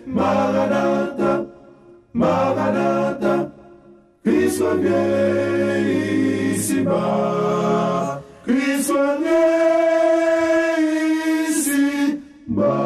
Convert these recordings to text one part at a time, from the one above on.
Maranatha, Maranatha, Christ vient ici-bas, Christ vient ici-bas.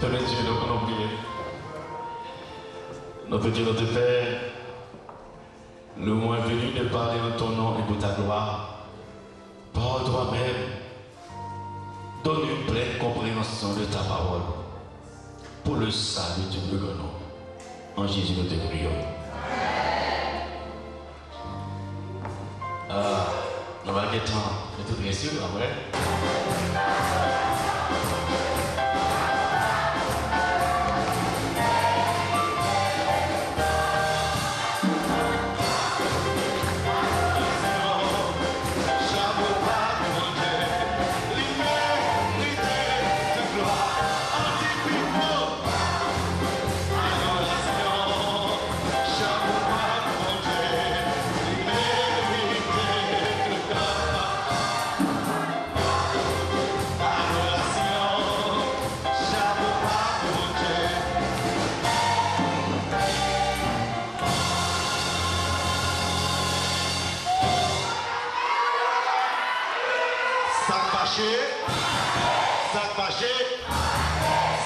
Tonnerre Dieu, nous allons prier. Notre Dieu, notre Père, nous sommes venus de parler en ton nom et pour ta gloire. Par toi-même, donne une pleine compréhension de ta parole pour le salut du plus grand nom. En Jésus, nous te prions. Nous allons être tout bien sûr, après.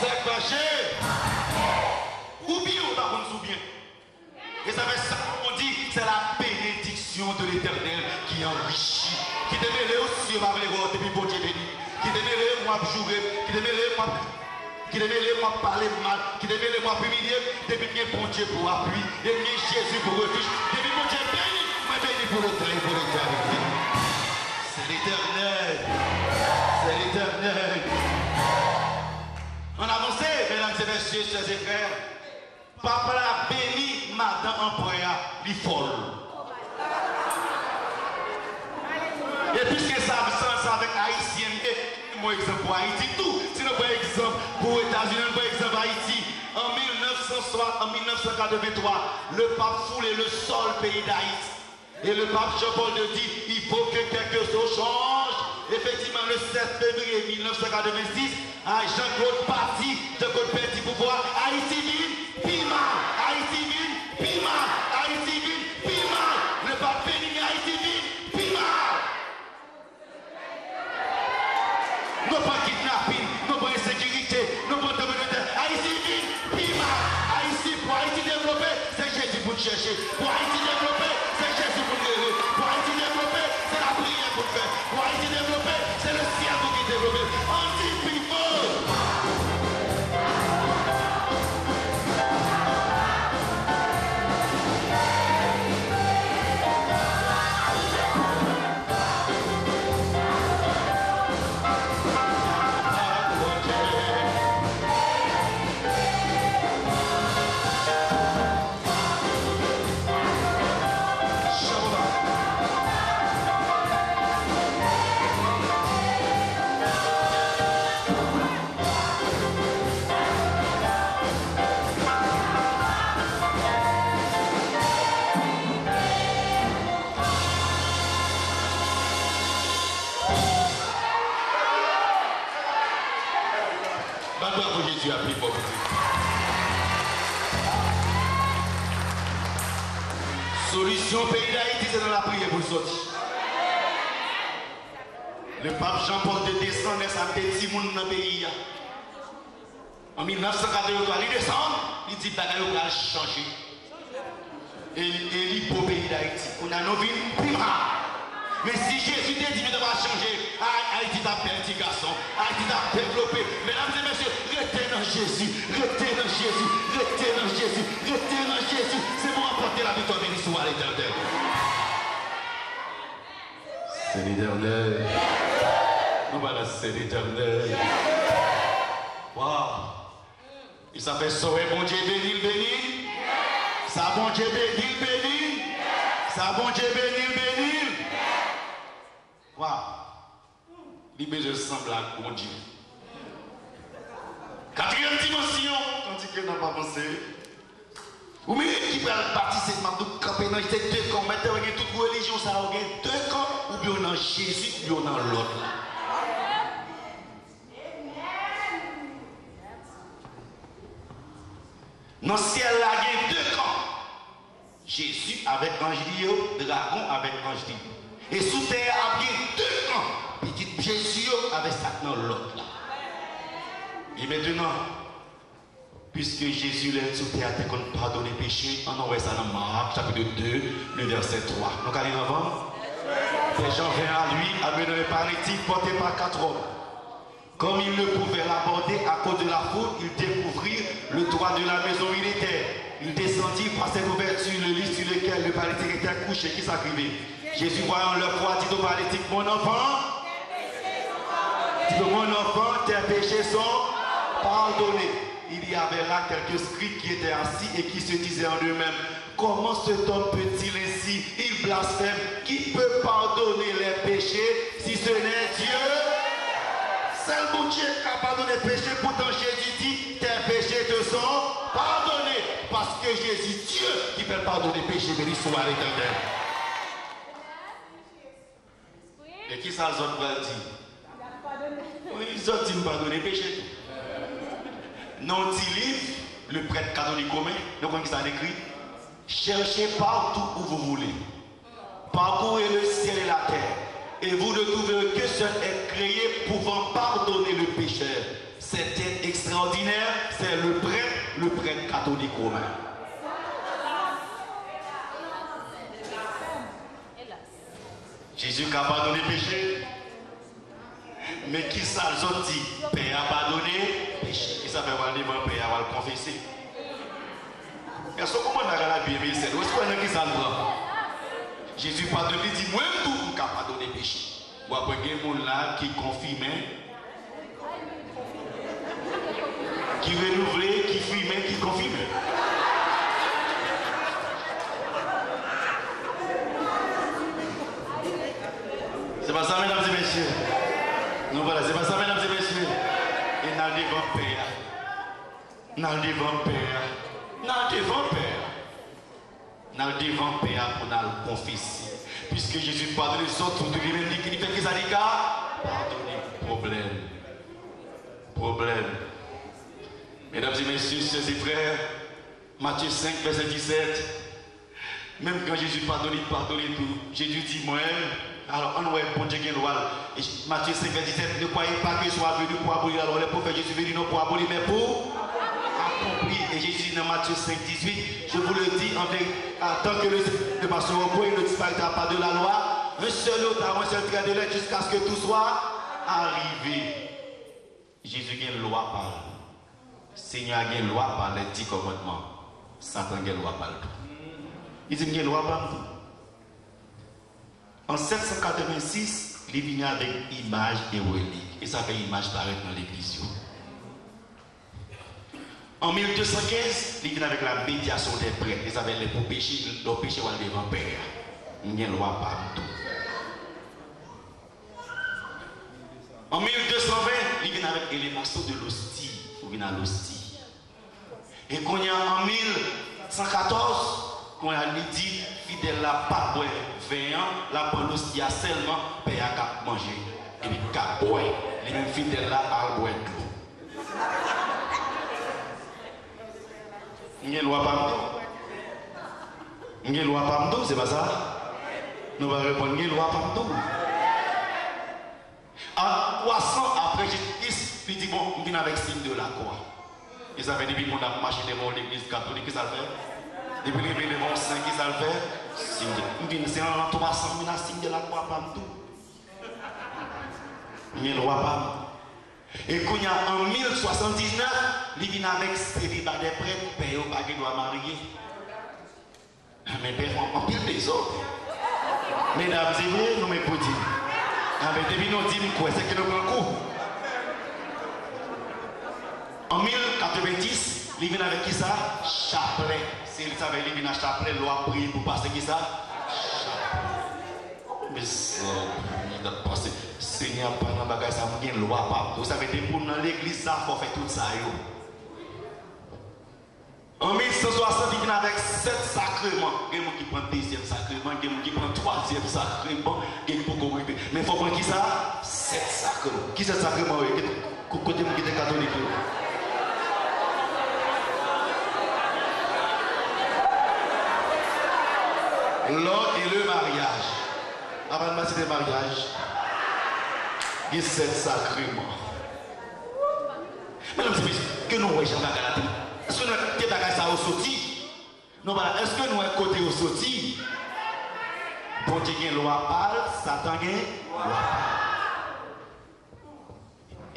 Sac fâché, ou bien on va bien. Et ça fait ça, on dit, c'est la paix. bénédiction de l'Éternel qui enrichit. Qui te mêle aussi, ma mère, depuis bon Dieu béni. Qui te mêle, moi, jouer. Qui te mêle, moi. Qui te mêle, moi, parler mal. Qui te mêle, moi, humilier. Depuis que bon Dieu pour appui. Et bien Jésus pour refuge. Depuis bon Dieu béni. Moi, béni pour le train, pour l'éternité. C'est l'Éternel. C'est l'Éternel. On avance, mesdames et messieurs, chers et frères. Papa la béni, madame en prière, il folle. Et puisque ça avec Haïtien, mon exemple pour Haïti, tout. Sinon, par exemple, pour les États-Unis, par exemple, Haïti, en 1983, le pape foulait le sol pays d'Haïti. Et le pape Jean-Paul II dit, il faut que quelque chose change. Effectivement, le 7 février 1986, Jean-Claude Parti, Jean-Claude Petit pouvoir, Haïti vine, pima, Haïti vine, pima, Haïti vine, pima. Le pape béni, Haïti vine, pima. Non pas kidnapping, non pas insécurité, non pas communauté. Haïti vine, pima. Haïti, pour Haïti développer, c'est Jésus pour chercher. Pour Haïti développer, c'est Jésus pour guérir. Pour Haïti développer, c'est la prière pour faire. Pour Haïti développer, c'est le ciel pour qui développer. Anti-people. Jésus a pris pour vous. Solution au pays d'Haïti, c'est dans la prière pour sortir. Le pape Jean-Paul II descend dans sa petit monde dans le pays. En 1983, il descend, il dit que il va changer. Et il pour le pays d'Haïti. On a nos vies prima. Mais si Jésus te dit que tu vas changer, Haïti t'a perdu, garçon. Haïti t'a développé. Mesdames et messieurs, restez dans Jésus. Restez dans Jésus. Restez dans Jésus. Restez dans Jésus. C'est pour apporter la victoire bénie soit à l'Éternel. C'est l'Éternel. Nous voilà, c'est l'Éternel. Waouh. Il s'appelle sauver bon Dieu béni, béni. Ça bon Dieu béni, béni. Ça bon Dieu béni, béni. Waouh! Libé je semble à mon Dieu. Quatrième dimension, tandis que n'a pas pensé. Ou bien qui peut participer à tout camper dans ces deux camps, maintenant il y a toute religion, ça a deux camps, ou bien dans Jésus, ou bien dans l'autre. Dans le ciel, là, il y a deux camps. Jésus avec Angelio, dragon avec Angelio. Et sous terre, il y a deux camps. Petit Jésus avec Satan l'autre là. Et maintenant, puisque Jésus l'a sous terre, il a pardonné le péché, on envoie ça dans Marc, chapitre 2, le verset 3. Donc allez avant. Les gens viennent à lui, amenant un paralytique porté par 4 hommes. Comme il ne pouvait l'aborder à cause de la foule, il découvrit le toit de la maison militaire. Il descendit par cette ouverture le lit sur lequel le paralytique était couché, qui s'acrivait. Jésus, voyant leur foi, dit au paralytique, mon enfant, tes péchés sont pardonnés. Il y avait là quelques scribes qui étaient assis et qui se disaient en eux-mêmes, comment cet homme peut-il ainsi, il blasphème, qui peut pardonner les péchés si ce n'est Dieu? Seul bon Dieu qui a pardonné les péchés, pourtant Jésus dit, tes péchés te sont pardonnés. Parce que Jésus, Dieu, qui peut pardonner les péchés, béni soit l'Éternel. Et qui ça, les autres va dire? Oui, ils ont dit pardonner les péchés. Non, dit livre, le prêtre catholique commun, donc on ça écrit, cherchez partout où vous voulez. Parcourez le ciel et la terre. Et vous ne trouverez que seul être créé pouvant pardonner le pécheur. C'était extraordinaire, c'est le prêtre catholique romain. Jésus a pardonné le péché. Mais qui ça le dit? Père a pardonné le péché. Qui ça fait voir le Père va le confesser. Est-ce que comment on a la Bible? Est-ce qu'on a qui ça le prend? Jésus pardonne, il dit, moi-même tout, je n'ai pas pardonné le péché. Ou après, il y a des gens là qui confirment, qui renouvellent, qui firment, qui confirment. C'est pas ça, mesdames et messieurs. Non, voilà, c'est pas ça, mesdames et messieurs. Et dans le devant Père. Dans le devant Père. Dans le devant Père. Dans le devant Père pour nous confesser. Puisque Jésus pardonne les autres, tout lui-même dit qu'il fait qu'ils ont pardonner. Problème. Mesdames et messieurs, sœurs et frères, Matthieu 5, verset 17. Même quand Jésus pardonne tout, Jésus dit moi-même, alors on voit bon Dieu qui est loi. Matthieu 5, verset 17, ne croyez pas qu'il soit venu pour abolir. Alors les prophètes, Jésus est venu non pour abolir, mais pour accomplir. Et Jésus dit dans Matthieu 5, 18, je vous le dis, en tant que le pasteur au il ne disparaîtra pas de la loi, un seul autre, un seul trait de lettre, jusqu'à ce que tout soit arrivé. Jésus a une loi par Seigneur a une loi par les 10 commandements. Satan a une loi par tout. Il dit qu'il y a une loi par tout. En 786, il est venu avec image et relique. Et ça fait image paraître dans l'église. En 1215, il est venu avec la médiation des prêtres. Et ça fait les péchés, le péché va devant Père. Il y a une loi par tout. En 1220, il vient avec l'élévation de l'hostie. Il vient à l'hostie. Et quand il y a en 1114, quand il a dit, fidèle la pas boire, veillant, la bonne l'hostie a seulement payé à manger. Et puis qu'à boire. Les mêmes fidèles là à boire de l'eau. Il y a une loi par tout. Il y a une loi par tout, c'est pas ça? Nous allons répondre, il y a une loi par tout. En 300 après Jésus-Christ, il dit bon, on vient avec signe de la croix. Et ça fait depuis qu'on a marché devant l'église catholique, qui ça le fait? Depuis les devant saint, qui ça le fait? C'est en 300, on a signe de la croix par tout. Il y a le roi pas. Et quand il y a en 1079, il vient avec célibat des prêtres, père au baguette doit marier. Mais père, on pile des autres. Mesdames et messieurs, nous m'écoutons. Ah mais depuis nous disons quoi, c'est que nous prenons coup. En 1090, il vient avec qui ça? Chapelet. Si il savait, il vient à chapelet, loi prier pour passer qui ça? Chapelet. Mais ça, il doit passer. Seigneur, pendant bagage, ça me une loi pas. Vous savez, pour dans l'église, ça, il faut faire tout ça. En 1160, il vient avec 7 sacrements. Il y a des gens qui prennent le deuxième sacrement, il y a des gens qui prennent le troisième sacrement, il y a des gens qui prennent. Mais il faut prendre qui ça? 7 sacrements. Qui c'est le sacrement? Côté de qui est catholique. L'ordre et le mariage. Avant de passer le mariage, il y a 7 sacrements. Mesdames et messieurs, que nous voyons jamais à la télé. Est-ce que nous avons des bagages au sorti? Non, voilà. Est-ce que nous avons côté au sorti? Pour dire qu'il y a une loi pâle, Satan a une loi pâle.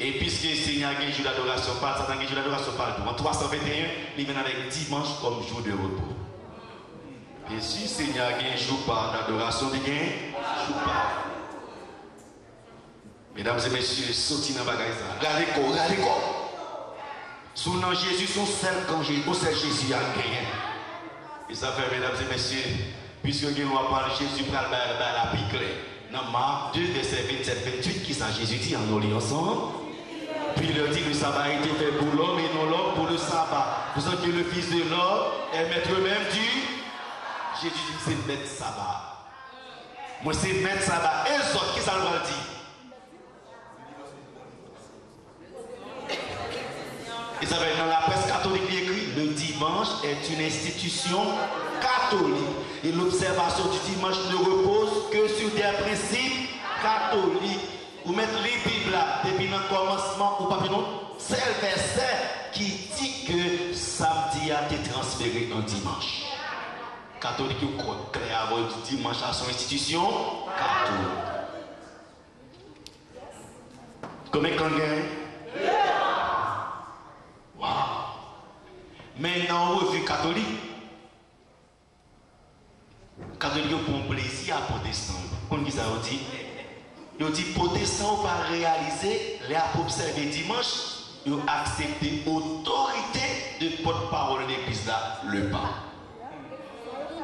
Et puisque le Seigneur a un jour d'adoration pâle, Satan a un jour d'adoration pâle. En 321, il vient avec dimanche comme jour de repos. Et si le Seigneur a un jour d'adoration, il y a un jour pâle. Mesdames et messieurs, sorti dans le bagage. Regardez quoi. Sous nom Jésus, son seul quand Jésus a gagné. Et ça fait, mesdames et messieurs, puisque nous va parler Jésus pour la pique. Dans Marc 2, verset 27-28, qui ça Jésus dit, on lit ensemble. Puis il leur dit, le sabbat a été fait pour l'homme et non l'homme pour le sabbat. Vous savez que le Fils de l'homme est maître même du. Jésus dit, c'est maître sabbat. Moi, c'est maître sabbat. Et les autres, qui ça le dit? Et ça va être dans la presse catholique écrit, le dimanche est une institution catholique. Et l'observation du dimanche ne repose que sur des principes catholiques. Vous mettez les Bibles là, depuis le commencement, ou pas non, c'est le verset qui dit que samedi a été transféré en dimanche. catholique qui clair avant du dimanche à son institution catholique. Combien quand gagne? Wow. Maintenant, revue catholique. Catholique pour plaisir à protestant. Comme ça dit, il dit protestant pas réaliser les observer dimanche, ils accepter l'autorité de porte-parole de l'église là, le pape.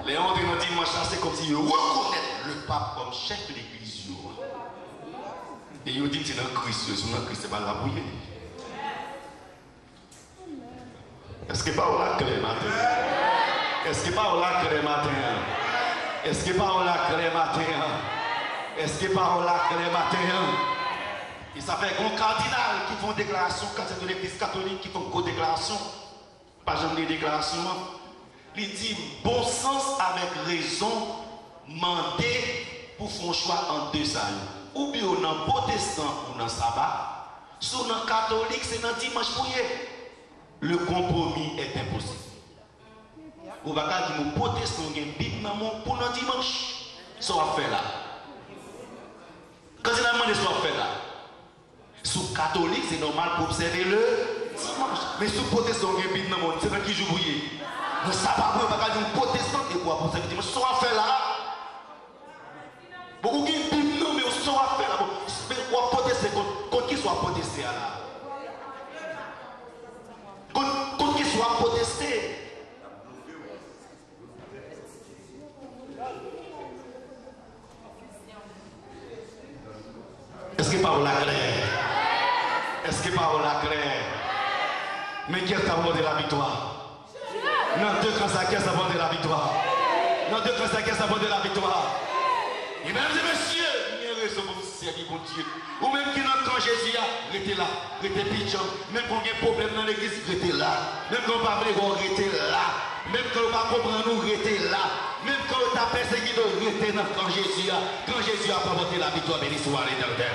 Les on dit dimanche c'est comme si ils reconnaissent le pape comme chef de l'église. Et ils disent c'est dans Christ, c'est pas la bouille. Est-ce que pas là clair matin? Est-ce que pas là clair matin? Est-ce que pas là clair matin? Est-ce que pas là clair matin? Et ça fait un cardinal qui font déclaration, quand c'est de l'église catholique qui font une déclaration, pas jamais des déclarations. Il dit bon sens avec raison, mandé pour faire un choix en deux salles. Ou bien dans protestant ou dans sabbat, sur dans catholique c'est dans dimanche pour le compromis est impossible. Vous va dire que protestant gen Bible dans mon pour dans dimanche, ça va faire là. Quand il a demandé ça va faire là. Sous catholique c'est normal pour observer le dimanche, mais sous protestant gen Bible dans mon c'est dans qui joue bouiller. Dans sabbat pour va dire protestant et quoi pour observer dimanche, ça va faire là. Beaucoup gen Bible non mais ça va faire là. Mais quoi protester contre qui soit protester là. Contre qui soit protester. Est-ce que par la claire? Est-ce que par la claire? Mais qui est abordé la victoire? Non, deux quand ça qui est abordé la victoire. Non, deux quand ça qui est abordé la victoire. Et mesdames et messieurs, il y a raison pour vous servir, mon Dieu. Ou même qui dans quand Jésus a, restez là, restez pigeon. Même quand il y a un problème dans l'église, restez là. Même quand on ne va pas restez là. Même quand on ne va pas comprendre, nous restez là. Même quand on t'a persécuté, restez là quand Jésus a apporté la victoire, béni soit l'Éternel.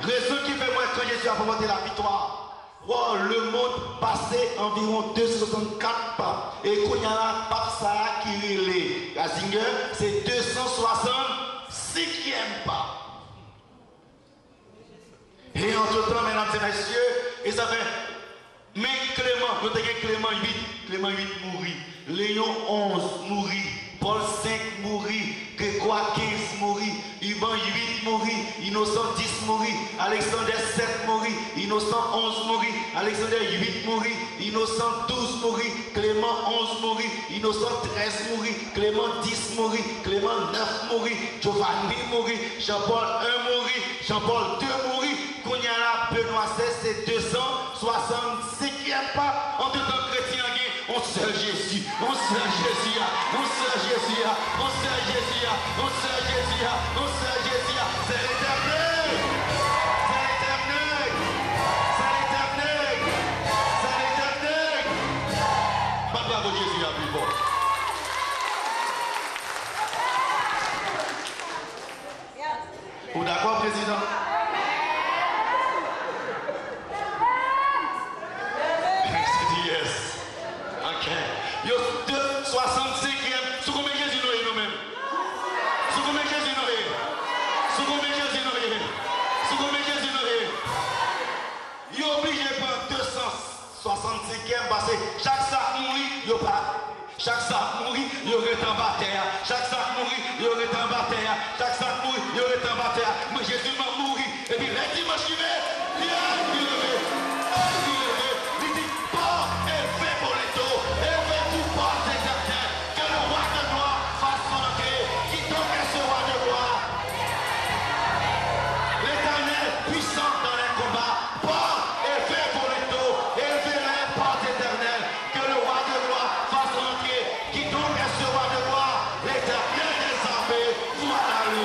Raison qui fait moi quand Jésus a apporté la victoire. Oh, le monde passait environ 264 pas. Et quand il y a un pape ça qui est Ratzinger, c'est 265e pas. Et entre temps, mesdames et messieurs, et ça fait. Mais Clément, nous avons Clément 8 mourit, Léon 11 mourit, Paul 5 mourit, Grégoire 15 mourit, Iban 8 mourit, Innocent 10 mourit, Alexandre 7 mourit, Innocent 11 mourit, Alexandre 8 mourit, Innocent 12 mourit, Clément 11 mourit, Innocent 13 mourit, Clément 10 mourit, Clément 9 mourit, Giovanni mourit, Jean-Paul 1 mourit, Jean-Paul 2 mourit, Kounyala Benoît 16 c'est 265e pas. En tant que chrétien, on sert Jésus, on sert Jésus, on sert Jésus, on sert Jésus, on sert Jésus, on sert Jésus, c'est l'éternel, c'est l'éternel, c'est l'éternel, c'est l'éternel. Pas bravo Jésus à plus fort. Vous d'accord, président? Yo 65e, sous combien Jésus nous est nous-mêmes? Sous combien Jésus nous est? Sous combien Jésus nous est? Sous combien Jésus nous est? Yo obligé de prendre 265e parce que chaque sac mourit, yo pas. Chaque sac mourit, yo reste en bas terre. Chaque sac mourit, yo reste en bas terre. Chaque sac mourit, yo reste en bas terre. Mais Jésus m'a mouru. Et puis les dimanches qui viennent, il dit pas élevé pour les taux, élevé tout pas éternel, que le roi de gloire fasse entrer, qui donc est ce roi de gloire. L'éternel puissant dans les combats, pas élevé pour les taux, élevé les portes éternelles, que le roi de gloire fasse entrer, qui donc est ce roi de gloire, l'éternel des armées, voilà le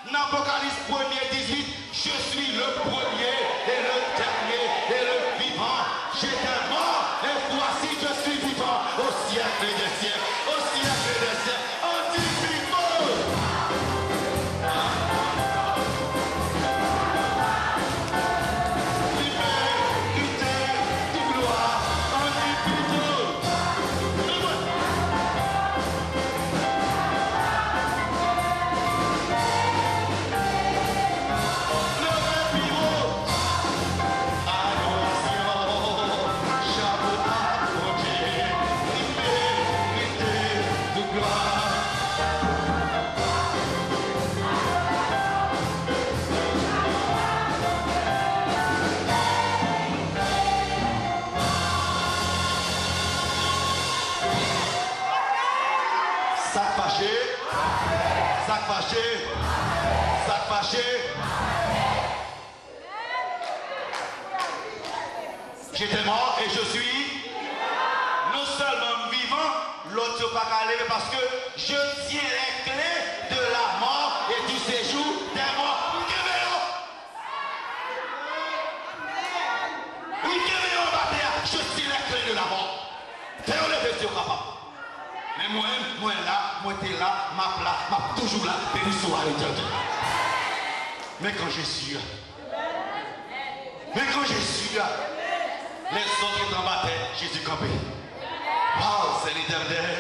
Dans Apocalypse 1er 18, je suis le premier et le dernier et le vivant. J'étais mort et voici je suis vivant au siècle des siècles, au siècle des siècles. Sac fâché. J'étais mort et je suis non seulement vivant, l'autre pas qu'à lever parce que je tiens les clés de la mort et du séjour des morts. Je tiens les clés de la mort. Fais lever sur capable. Mais moi là, moi t'es là, ma toujours là, béni soit l'éternel. Mais quand je suis là, les autres qui dans ma tête, Jésus campé. Wow, c'est l'éternel.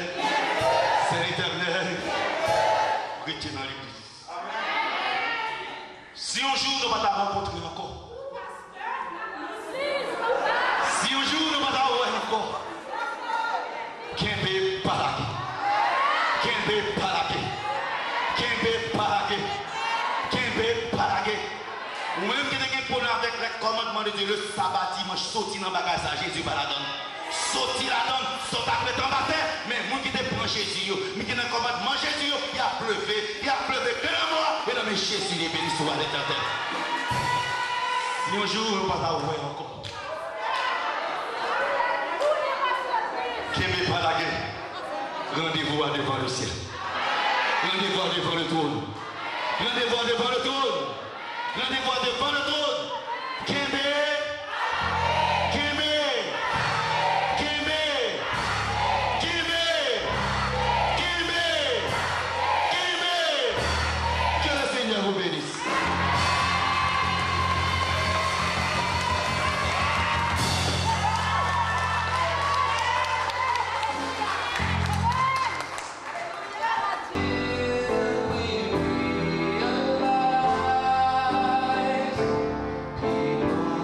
Retiens dans l'église. Si un jour nous ne pas rencontrer encore, si un jour nous ne pas voir encore, Kembe Parake. Ou même qui est pour avec les commandements de Dieu, le sabbat dimanche, sorti dans le bagage, Jésus va la donne. Sorti la donne, sorti après ton baptême. Mais moi qui te prends Jésus, mais qui est dans le commandement Jésus, il a pleuvé que le moi, et dans mes Jésus, il est béni soit l'éternel. Si un jour, on ne va pas ouvrir encore. Kembe Parake. Rendez-vous devant le ciel. Rendez-vous devant le trône. Rendez-vous devant le trône. Rendez-vous devant le trône. Kembe. Que le Seigneur vous bénisse. People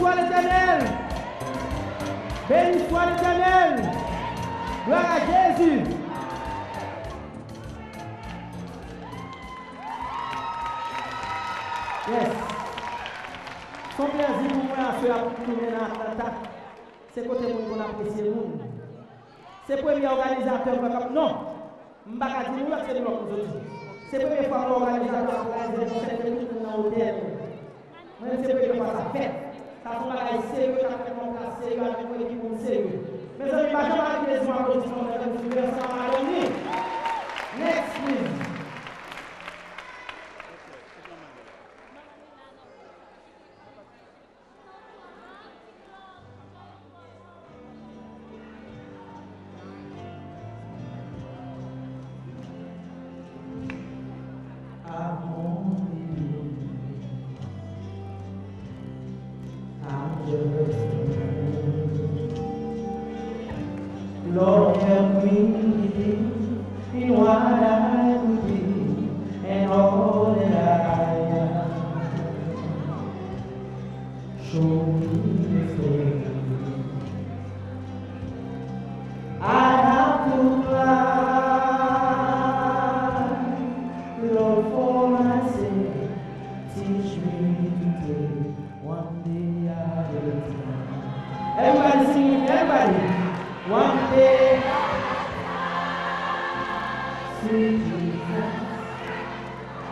soit l'Éternel. Béni soit l'Éternel. Gloire à Jésus. Yes. Son plaisir pour moi à faire pour tourner dans Atlanta. C'est côté qu'on apprécie le monde. C'est le premier organisateur qui non. Je ne vais pas dire que c'est le c'est la première fois que l'organisateur organise cette fête dans l'hôtel. Même c'est la première fois que ça fait. Ça fait un bagage sérieux, ça fait un place sérieux avec une équipe sérieux. Mais ça ne va pas arriver sur la position de la Next, please. Lord, help me in what I would be and all that I am. Show me the way. I have to fly, Lord, for my sake. Teach me to take one day at a time. Everybody singing, everybody. One day, sweet Jesus,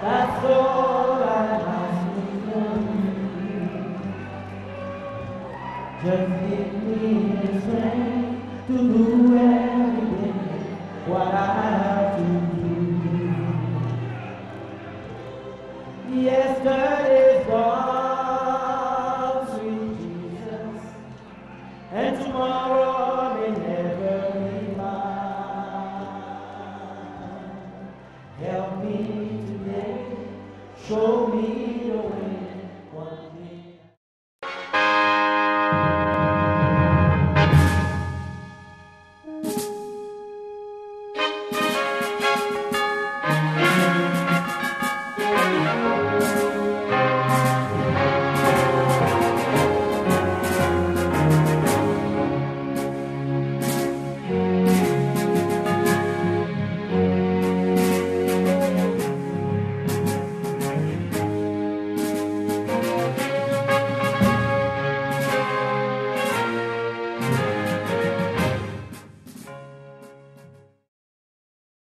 that's all I ask from you. Just give me the strength to do everything what I have to do. Yesterday's gone, sweet Jesus, and tomorrow show me the way one day.